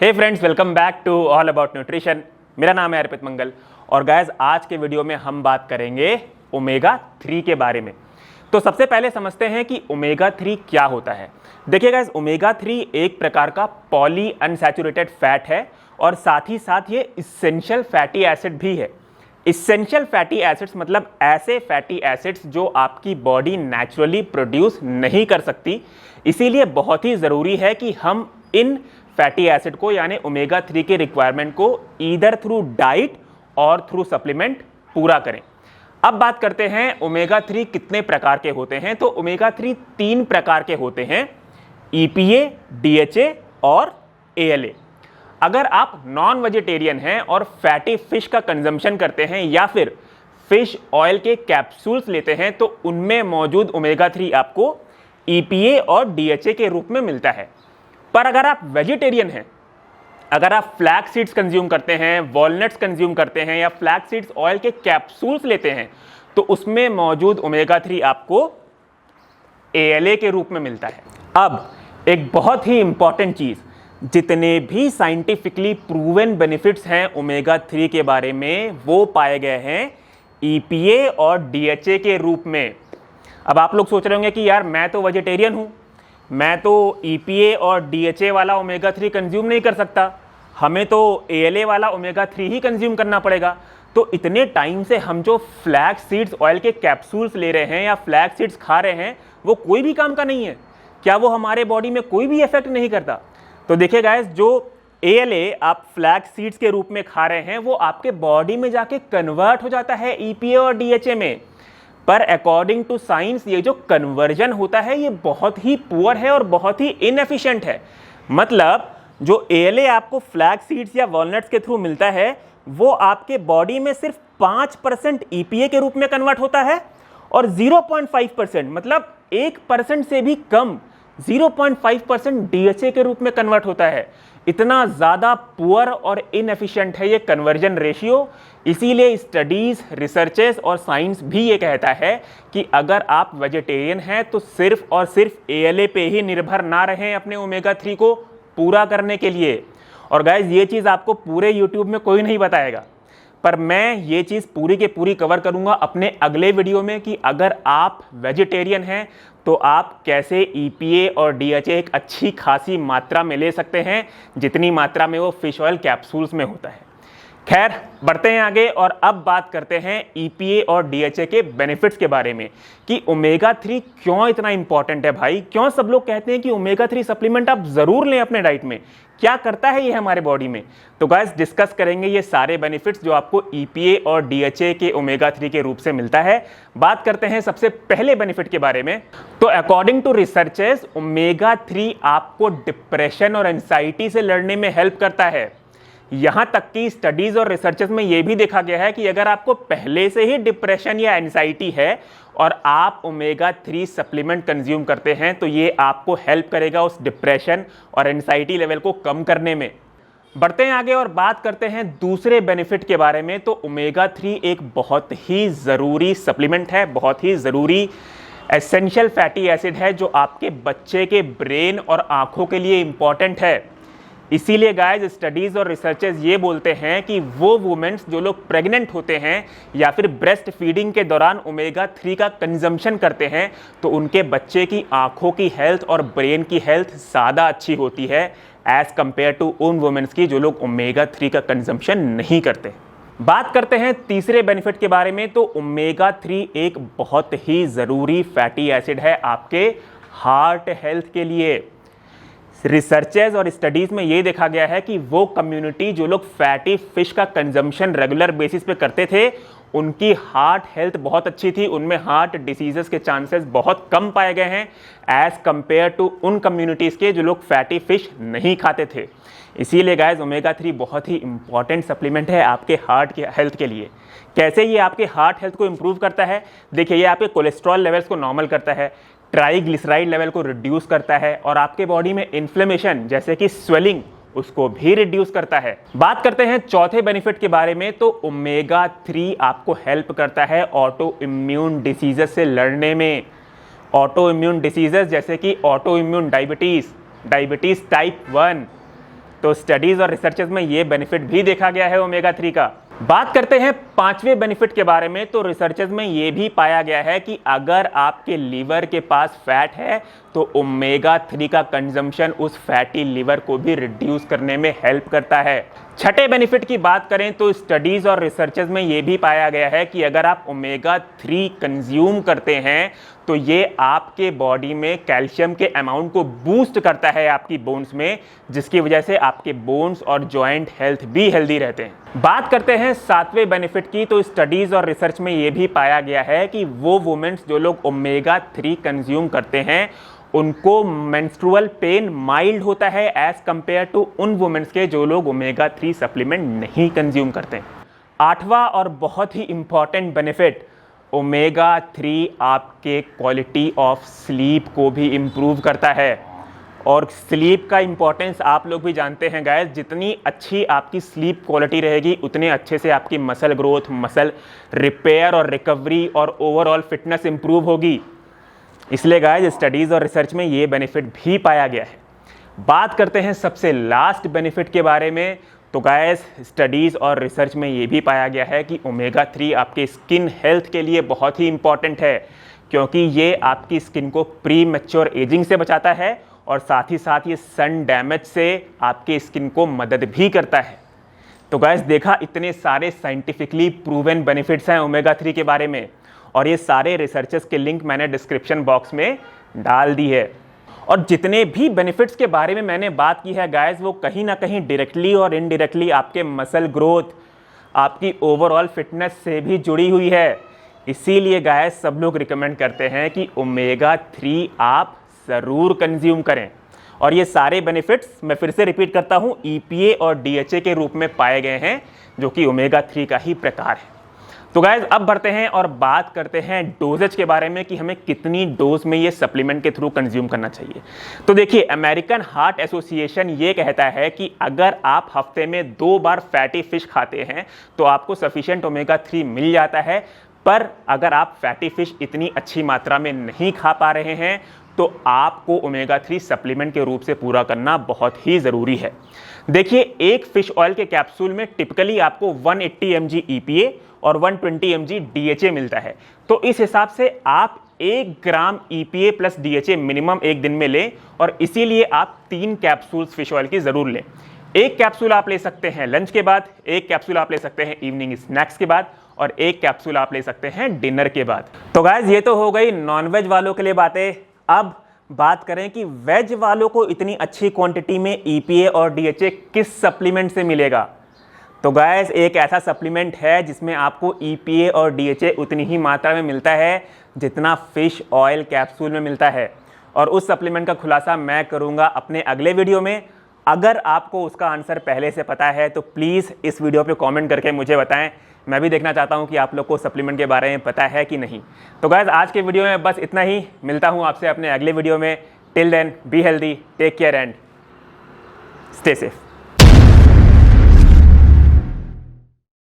Hey friends, welcome back to all about nutrition. मेरा नाम है अर्पित मंगल और गाइस आज के वीडियो में हम बात करेंगे ओमेगा 3 के बारे में। तो सबसे पहले समझते हैं कि ओमेगा 3 क्या होता है। देखिए गाइस, ओमेगा 3 एक प्रकार का पॉली अनसैचुरेटेड फैट है और साथ ही साथ ये इसेंशियल फैटी एसिड भी है। इसेंशियल फैटी एसिड्स मतलब ऐसे फैटी एसिड्स जो आपकी बॉडी नेचुरली प्रोड्यूस नहीं कर सकती, इसीलिए बहुत ही ज़रूरी है कि हम इन फैटी एसिड को यानी ओमेगा 3 के रिक्वायरमेंट को ईदर थ्रू डाइट और थ्रू सप्लीमेंट पूरा करें। अब बात करते हैं ओमेगा 3 कितने प्रकार के होते हैं। तो ओमेगा 3 तीन प्रकार के होते हैं, EPA, DHA और ALA। अगर आप नॉन वेजिटेरियन हैं और फैटी फिश का कंजम्पशन करते हैं या फिर फिश ऑयल के कैप्सूल्स लेते हैं तो उनमें मौजूद ओमेगा 3 आपको EPA और DHA के रूप में मिलता है। पर अगर आप वेजिटेरियन हैं, अगर आप फ्लैक्स सीड्स कंज्यूम करते हैं, वॉलनट्स कंज्यूम करते हैं या फ्लैक्स सीड्स ऑयल के कैप्सूल्स लेते हैं तो उसमें मौजूद ओमेगा 3 आपको ALA के रूप में मिलता है। अब एक बहुत ही इंपॉर्टेंट चीज, जितने भी साइंटिफिकली प्रूवन बेनिफिट्स हैं ओमेगा 3 के बारे में वो पाए गए हैं EPA और DHA के रूप में। अब आप लोग सोच रहे होंगे कि यार मैं तो वेजिटेरियन हूं, मैं तो EPA और DHA वाला ओमेगा 3 कंज्यूम नहीं कर सकता, हमें तो ALA वाला ओमेगा 3 ही कंज्यूम करना पड़ेगा। तो इतने टाइम से हम जो फ्लैक्स सीड्स ऑयल के कैप्सूल्स ले रहे हैं या फ्लैक्स सीड्स खा रहे हैं वो कोई भी काम का नहीं है, क्या वो हमारे बॉडी में कोई भी इफेक्ट नहीं करता? तो देखिए गाइस, जो ALA आप फ्लैक्स सीड्स के रूप में खा रहे हैं वो आपके बॉडी में जाके कन्वर्ट हो जाता है EPA और DHA में। पर अकॉर्डिंग टू साइंस ये जो कन्वर्जन होता है ये बहुत ही पुअर है और बहुत ही इनएफिशिएंट है। मतलब जो ALA आपको फ्लैक्स सीड्स या वॉलनट्स के थ्रू मिलता है वो आपके बॉडी में सिर्फ 5% EPA के रूप में कन्वर्ट होता है और 0.5% मतलब 1% से भी कम 0.5% DHA के रूप में कन्वर्ट होता है। इतना ज़्यादा पुअर और इनएफिशिएंट है ये कन्वर्जन रेशियो। इसीलिए स्टडीज़, रिसर्चेस और साइंस भी ये कहता है कि अगर आप वेजिटेरियन हैं तो सिर्फ और सिर्फ ALA पे ही निर्भर ना रहें अपने ओमेगा 3 को पूरा करने के लिए। और गाइज ये चीज़ आपको पूरे YouTube में कोई नहीं बताएगा, पर मैं ये चीज़ पूरी के पूरी कवर करूंगा अपने अगले वीडियो में कि अगर आप वेजिटेरियन हैं तो आप कैसे EPA और DHA एक अच्छी खासी मात्रा में ले सकते हैं, जितनी मात्रा में वो फिश ऑयल कैप्सूल्स में होता है। खैर, बढ़ते हैं आगे और अब बात करते हैं EPA और DHA के बेनिफिट्स के बारे में कि ओमेगा 3 क्यों इतना इंपॉर्टेंट है। भाई, क्यों सब लोग कहते हैं कि ओमेगा 3 सप्लीमेंट आप ज़रूर लें अपने डाइट में, क्या करता है ये हमारे बॉडी में? तो गाइस डिस्कस करेंगे ये सारे बेनिफिट्स जो आपको EPA और DHA के ओमेगा 3 के रूप से मिलता है। बात करते हैं सबसे पहले बेनिफिट के बारे में। तो अकॉर्डिंग टू रिसर्चेस ओमेगा 3 आपको डिप्रेशन और एंजाइटी से लड़ने में हेल्प करता है। यहां तक कि स्टडीज और रिसर्चेस में यह भी देखा गया है कि अगर आपको पहले से ही डिप्रेशन या एंजाइटी है और आप ओमेगा 3 सप्लीमेंट कंज्यूम करते हैं तो ये आपको हेल्प करेगा उस डिप्रेशन और एंजाइटी लेवल को कम करने में। बढ़ते हैं आगे और बात करते हैं दूसरे बेनिफिट के बारे में। तो ओमेगा 3 एक बहुत ही ज़रूरी सप्लीमेंट है, बहुत ही ज़रूरी एसेंशियल फैटी एसिड है जो आपके बच्चे के ब्रेन और आंखों के लिए इंपॉर्टेंट है। इसीलिए गाइस स्टडीज़ और रिसर्चेस ये बोलते हैं कि वो वुमेन्स जो लोग प्रेग्नेंट होते हैं या फिर ब्रेस्ट फीडिंग के दौरान ओमेगा 3 का कंजम्पशन करते हैं तो उनके बच्चे की आंखों की हेल्थ और ब्रेन की हेल्थ ज़्यादा अच्छी होती है एज़ कम्पेयर टू उन वुमेन्स की जो लोग ओमेगा 3 का कंजम्पशन नहीं करते। बात करते हैं तीसरे बेनिफिट के बारे में। तो ओमेगा 3 एक बहुत ही ज़रूरी फैटी एसिड है आपके हार्ट हेल्थ के लिए। रिसर्चेस और स्टडीज़ में ये देखा गया है कि वो कम्युनिटी जो लोग फैटी फिश का कंजम्पशन रेगुलर बेसिस पे करते थे उनकी हार्ट हेल्थ बहुत अच्छी थी, उनमें हार्ट डिसीजेस के चांसेस बहुत कम पाए गए हैं एज़ कंपेयर टू उन कम्युनिटीज़ के जो लोग फैटी फिश नहीं खाते थे। इसीलिए गाइस ओमेगा 3 बहुत ही इंपॉर्टेंट सप्लीमेंट है आपके हार्ट के हेल्थ के लिए। कैसे ये आपके हार्ट हेल्थ को इंप्रूव करता है? देखिए, ये आपके कोलेस्ट्रॉल लेवल्स को नॉर्मल करता है, ट्राइग्लिसराइड लेवल को रिड्यूस करता है और आपके बॉडी में इन्फ्लेमेशन जैसे कि स्वेलिंग उसको भी रिड्यूस करता है। बात करते हैं चौथे बेनिफिट के बारे में। तो ओमेगा 3 आपको हेल्प करता है ऑटो इम्यून डिसीजेस से लड़ने में। ऑटो इम्यून डिसीजेस जैसे कि auto immune diabetes, diabetes type 1, तो स्टडीज और रिसर्चेज में ये बेनिफिट भी देखा गया है ओमेगा 3 का। बात करते हैं पांचवें बेनिफिट के बारे में, तो रिसर्चेज में ये भी पाया गया है कि अगर आपके लीवर के पास फैट है तो ओमेगा 3 का कंजम्पशन उस फैटी लीवर को भी रिड्यूस करने में हेल्प करता है। छठे बेनिफिट की बात करें तो स्टडीज और रिसर्चेज में ये भी पाया गया है कि अगर आप ओमेगा 3 कंज्यूम करते हैं तो ये आपके बॉडी में कैल्शियम के अमाउंट को बूस्ट करता है आपकी बोन्स में, जिसकी वजह से आपके बोन्स और जॉइंट हेल्थ भी हेल्दी रहते हैं। बात करते हैं सातवें बेनिफिट की, तो स्टडीज और रिसर्च में ये भी पाया गया है कि वो वुमेन्स जो लोग ओमेगा 3 कंज्यूम करते हैं उनको मेंस्ट्रुअल पेन माइल्ड होता है एज कंपेयर टू उन वुमेन्स के जो लोग ओमेगा 3 सप्लीमेंट नहीं कंज्यूम करते। आठवां और बहुत ही इंपॉर्टेंट बेनिफिट, ओमेगा 3 आपके क्वालिटी ऑफ स्लीप को भी इम्प्रूव करता है। और स्लीप का इंपॉर्टेंस आप लोग भी जानते हैं गाइस, जितनी अच्छी आपकी स्लीप क्वालिटी रहेगी उतने अच्छे से आपकी मसल ग्रोथ, मसल रिपेयर और रिकवरी और ओवरऑल फिटनेस इंप्रूव होगी। इसलिए गाइस स्टडीज़ और रिसर्च में ये बेनिफिट भी पाया गया है। बात करते हैं सबसे लास्ट बेनिफिट के बारे में, तो गाइस स्टडीज़ और रिसर्च में ये भी पाया गया है कि ओमेगा 3 आपके स्किन हेल्थ के लिए बहुत ही इंपॉर्टेंट है, क्योंकि ये आपकी स्किन को प्री मैच्योर एजिंग से बचाता है और साथ ही साथ ये सन डैमेज से आपके स्किन को मदद भी करता है। तो गाइस देखा, इतने सारे साइंटिफिकली प्रूवन बेनिफिट्स हैं ओमेगा 3 के बारे में, और ये सारे रिसर्चेस के लिंक मैंने डिस्क्रिप्शन बॉक्स में डाल दी है। और जितने भी बेनिफिट्स के बारे में मैंने बात की है गाइस, वो कहीं ना कहीं डायरेक्टली और इनडायरेक्टली आपके मसल ग्रोथ, आपकी ओवरऑल फिटनेस से भी जुड़ी हुई है। इसीलिए गाइस सब लोग रिकमेंड करते हैं कि ओमेगा 3 आप ज़रूर कंज्यूम करें। और ये सारे बेनिफिट्स मैं फिर से रिपीट करता हूँ, EPA और DHA के रूप में पाए गए हैं, जो कि ओमेगा 3 का ही प्रकार है। तो गाइज अब बढ़ते हैं और बात करते हैं डोजेज के बारे में कि हमें कितनी डोज में ये सप्लीमेंट के थ्रू कंज्यूम करना चाहिए। तो देखिए, अमेरिकन हार्ट एसोसिएशन ये कहता है कि अगर आप हफ्ते में 2 बार फैटी फिश खाते हैं तो आपको सफिशिएंट ओमेगा 3 मिल जाता है। पर अगर आप फैटी फिश इतनी अच्छी मात्रा में नहीं खा पा रहे हैं तो आपको ओमेगा 3 सप्लीमेंट के रूप से पूरा करना बहुत ही ज़रूरी है। देखिए, एक फिश ऑयल के कैप्सूल में टिपिकली आपको 180 mg EPA और 120 mg DHA मिलता है। तो इस हिसाब से आप 1 ग्राम EPA प्लस DHA मिनिमम एक दिन में लें, और इसीलिए आप 3 कैप्सूल्स फिश ऑयल की ज़रूर लें। एक कैप्सूल आप ले सकते हैं लंच के बाद, एक कैप्सूल आप ले सकते हैं इवनिंग स्नैक्स के बाद, और एक कैप्सूल आप ले सकते हैं डिनर के बाद। तो गाइस ये तो हो गई नॉनवेज वालों के लिए बातें। अब बात करें कि वेज वालों को इतनी अच्छी क्वांटिटी में EPA और DHA किस सप्लीमेंट से मिलेगा। तो गाइस एक ऐसा सप्लीमेंट है जिसमें आपको EPA और DHA उतनी ही मात्रा में मिलता है जितना फिश ऑयल कैप्सूल में मिलता है, और उस सप्लीमेंट का खुलासा मैं करूंगा अपने अगले वीडियो में। अगर आपको उसका आंसर पहले से पता है तो प्लीज़ इस वीडियो पे कमेंट करके मुझे बताएं। मैं भी देखना चाहता हूं कि आप लोग को सप्लीमेंट के बारे में पता है कि नहीं। तो गाइस आज के वीडियो में बस इतना ही। मिलता हूं आपसे अपने अगले वीडियो में। Till then be healthy, take care and stay safe.